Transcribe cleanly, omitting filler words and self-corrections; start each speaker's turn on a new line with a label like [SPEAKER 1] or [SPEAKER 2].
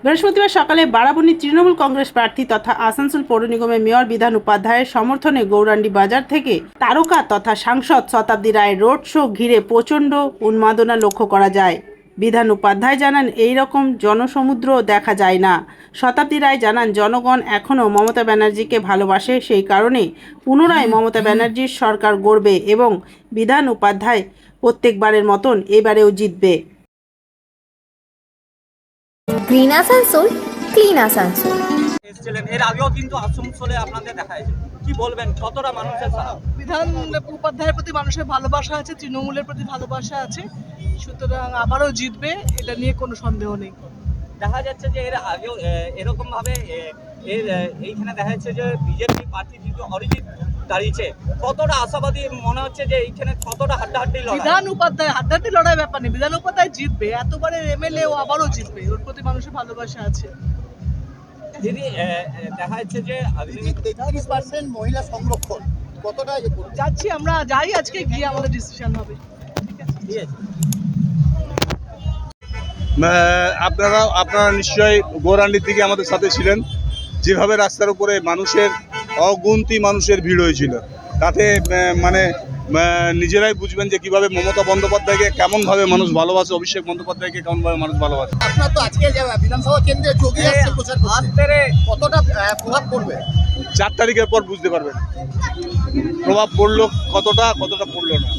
[SPEAKER 1] বৃহস্পতিবার সকালে বারাবণী তৃণমূল কংগ্রেস প্রার্থী তথা আসানসোল পৌর নিগমের মেয়র বিধান উপাধ্যায়ের সমর্থনে গৌরাণ্ডি বাজার থেকে তারকা তথা সাংসদ শতাব্দী রায় রোড শো ঘিরে প্রচণ্ড উন্মাদনা লক্ষ্য করা যায়। বিধান উপাধ্যায় জানান, এই রকম জনসমুদ্র দেখা যায় না। শতাব্দী রায় জানান, জনগণ এখনও মমতা ব্যানার্জিকে ভালোবাসে, সেই কারণে পুনরায় মমতা ব্যানার্জির সরকার গড়বে এবং বিধান উপাধ্যায় প্রত্যেকবারের মতন এবারেও জিতবে।
[SPEAKER 2] Green Asansol, clean Asansol.
[SPEAKER 3] এসেছিলেন এর আগেও কিন্তু আসানসোলে আপনাদের দেখা হয়েছে, কি বলবেন কতটা মানুষের সারা?
[SPEAKER 4] বিধান উপাধ্যায়ের প্রতি মানুষের ভালোবাসা আছে, তৃণমূলের প্রতি ভালোবাসা আছে, সুতরাং আবারও জিতবে, এটা নিয়ে কোনো সন্দেহ নেই।
[SPEAKER 3] দেখা যাচ্ছে যে এর আগেও এরকম ভাবে এইখানে দেখা যাচ্ছে যে বিজেপি প্রার্থী কিন্তু অরিজিৎ দাঁড়িয়েছে, কতটা আশাবাদী মনে হচ্ছে যে এইখানে কতটা হাড্ডাহাড্ডি লড়াই?
[SPEAKER 4] বিধান উপাধ্যায় হাড্ডাহাড্ডি লড়াই ব্যাপার নেই, বিধান উপাধ্যায় জিতবে, এতবারের এমএলএ ও আবারও জিতবে, ওর প্রতি মানুষের ভালোবাসা আছে।
[SPEAKER 3] দিদি দেখা যাচ্ছে যে
[SPEAKER 5] 33% মহিলা সংরক্ষণ কতটা
[SPEAKER 4] যাচ্ছি, আমরা যাই, আজকে গিয়ে আমাদের ডিসিশন হবে।
[SPEAKER 3] ঠিক আছে।
[SPEAKER 6] আপনারা নিশ্চয়ই গৌরাণ্ডীর দিকে আমাদের সাথে ছিলেন, যেভাবে রাস্তার উপরে অগুন্তি মানুষের ভিড় হয়েছিল, তাতে নিজেরাই বুঝবেন যে কিভাবে মমতা বন্দ্যোপাধ্যায়কে কেমনভাবে মানুষ ভালোবাসে, অভিষেক বন্দ্যোপাধ্যায়কে কেমনভাবে মানুষ ভালোবাসে।
[SPEAKER 5] আপনার তো আজকে বিধানসভা কেন্দ্রে যোগী আসছে প্রচার করতে, কতটা প্রভাব পড়বে
[SPEAKER 6] 4 তারিখের পর বুঝতে পারবেন প্রভাব পড়লো কতটা পড়লো না।